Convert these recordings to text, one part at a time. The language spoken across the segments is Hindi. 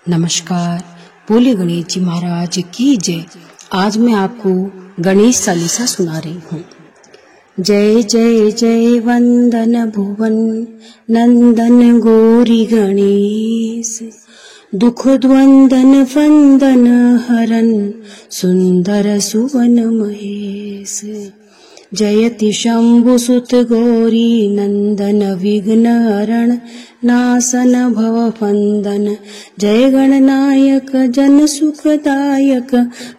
नमस्कार, बोले गणेश जी महाराज की जय। आज मैं आपको गणेश चालीसा सुना रही हूँ। जय जय जय वंदन भुवन नंदन गौरी गणेश, दुख द्वंदन वंदन हरन सुंदर सुवन महेश। जयति शंभु सुत गौरी नंदन विघ्न हरण नासन भव वंदन। जय गणनायक जन सुखदायक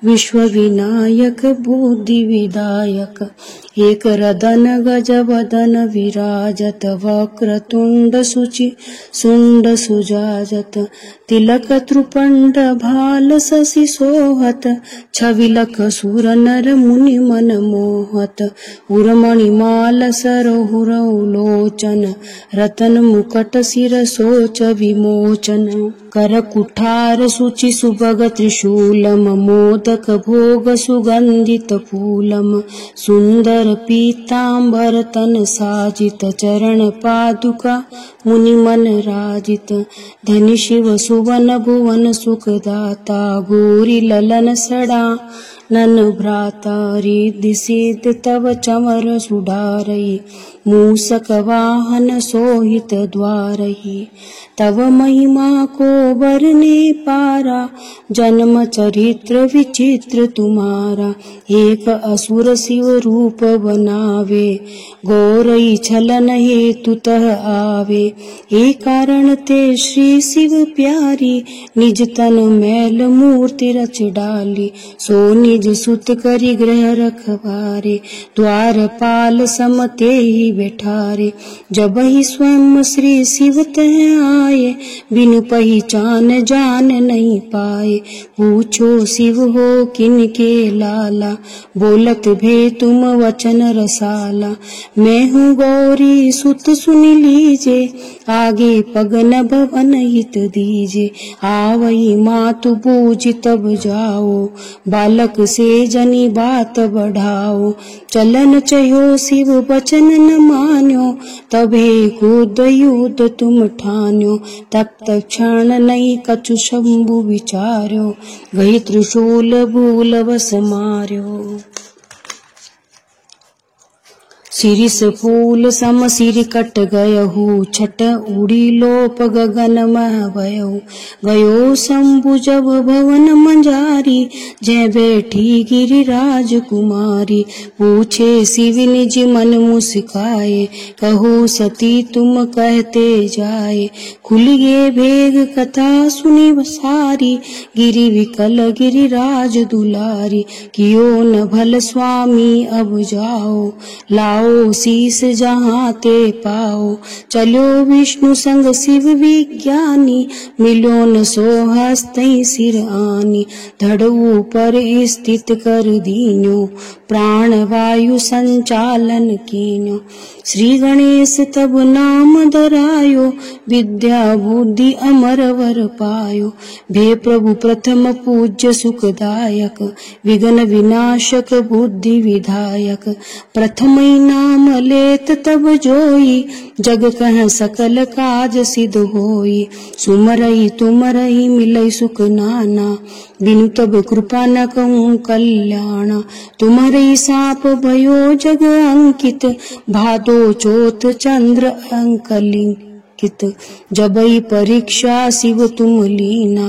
विश्व विनायक बुद्धि विदायक। एक रदन गज वदन विराजत वक्रतुंड सुचि सुंड सुजाजत। तिलक त्रिपुंड भाल शशि सोहत, छविलक सुर नर मुनि मन मोहत। उर्मणि माल सरोहुर लोचन, रतन मुकट सिर सोच विमोचन। कर कुठार सुचि सुभग त्रिशूलम, मोदक भोग सुगंधित फूलम। सुंदर पीतांबर तन साजित, चरण पादुका मुनि मन राजित। धनि शिव सुवन भुवन सुखदाता, गौरी ललन सड़ा नन भ्राता। रिद्धि सिद्ध तव चमर सुधारई, मूसक वाहन सोहित द्वारहि। तव महिमा को बरने पारा, जन्म चरित्र विचित्र तुम्हारा। एक असुर शिव रूप बनावे, गौरई छलन हेतु तह आवे। एक कारण ते श्री शिव प्यारी, निज तन मैल मूर्ति रच डाली। सो निज सुत करि ग्रह रखवारे, द्वारपाल समते ही बैठारे। जब ही स्वयं श्री शिव तह आए, बिनु पहचान जान नहीं पाए। पूछो शिव हो किनके लाला, बोलत भे तुम वचन रसाला। मैं हूँ गौरी सुत सुन लीजे, आगे पगन भवन हित दीजे। आवई मातु बूझ तब जाओ, बालक से जनी बात बढ़ाओ। चलन चयो शिव वचन न मान्यो, तबे कूद युद्ध तुम ठान्यो। तब क्षण नहीं कछु शंभु विचार्यो, गई त्रिशूल भूल बस मार्यो। सिरिस फूल सम सिर कट गयहु, छट उड़ी लोप गगन मह भयहु। गयो शंभु जब भवन मंजारी, जय बैठी गिरिराज कुमारी। पूछे शिव निज मन मुस्काए, कहो सती तुम कहते जाए। खुल गे भेग कथा सुनी सारी, गिरि विकल गिरिराज दुलारी। कियो न भल स्वामी अब जाओ, लाओ शीस जहाँ ते पाओ। चलो विष्णु संग शिव विज्ञानी, मिलो न सो हस्तई सिर आनी। धड़ ऊपर स्थित कर दीन्यो, प्राण वायु संचालन कीन्यो। श्री गणेश तब नाम धरायो, विद्या बुद्धि अमर वर पायो। भे प्रभु प्रथम पूज्य सुखदायक, विघ्न विनाशक बुद्धि विधायक। प्रथम नाम लेत तब जोई, जग कह सकल काज सिद्ध होई। सुमरई तुमरई मिलई सुख नाना, बिनु तब कृपा न कहूँ कल्याणा। तुम्हारे साप भयो जग अंकित, भादो चौथ चंद्र अंकलिंकित। जबई परीक्षा शिव तुम लीना,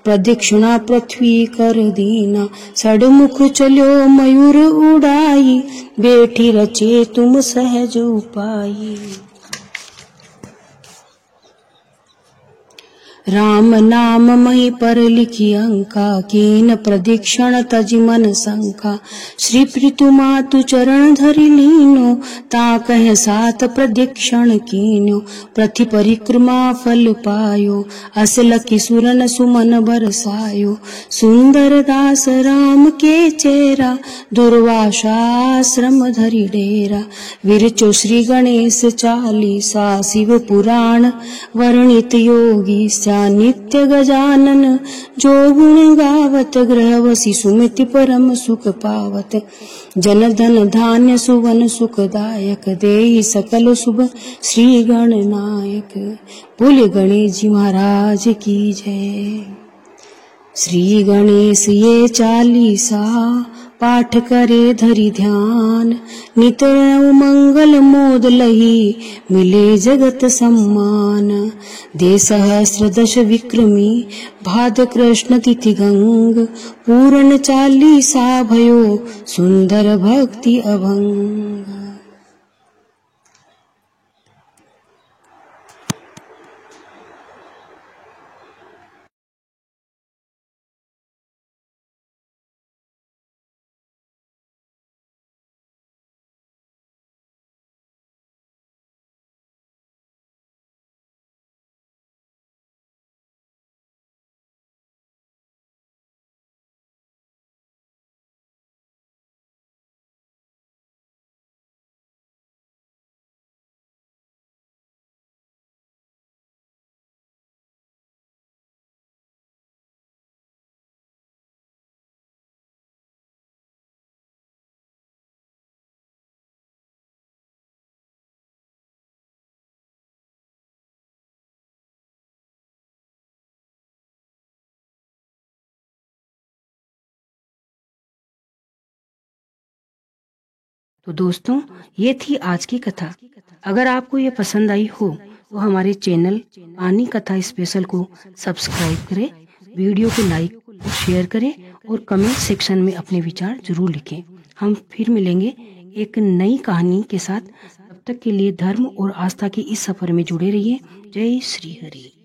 प्रदक्षिणा पृथ्वी कर दीना। सड़मुख चलो मयूर उड़ाई, बैठी रचे तुम सहज उपाई। राम नाम मही पर लिखी अंका, कीन प्रदीक्षण तज मन शंका। श्री प्रीतु मातु चरण धरि लीनो, ता कह सात प्रदीक्षण कीन्यो। प्रति परिक्रमा फल पायो, असल किशुरन सुमन बरसायो। सुंदर दास राम के चेरा, दुर्वासा आश्रम धरि डेरा। विरचो श्री गणेश चालीसा, शिव पुराण वर्णित योगी सा। नित्य गजानन जो गुण गावत गृहवसी सुमिति परम सुख पावत जन धन धान्य सुवन सुखदायक देहि सकल शुभ श्री गणनायक। बोले गणेश जी महाराज की जय। श्री गणेश ये चालीसा पाठ करे धरि ध्यान नित मंगल मोद लही मिले जगत सम्मान। दे सहस्र दश विक्रमी भाद कृष्ण तिथि गंग पूर्ण चालीसा भयो सुंदर भक्ति अभंग। तो दोस्तों, ये थी आज की कथा। अगर आपको ये पसंद आई हो तो हमारे चैनल पानी कथा स्पेशल को सब्सक्राइब करें, वीडियो को लाइक और शेयर करें और कमेंट सेक्शन में अपने विचार जरूर लिखें। हम फिर मिलेंगे एक नई कहानी के साथ। तब तक के लिए धर्म और आस्था की इस सफर में जुड़े रहिए। जय श्री हरि।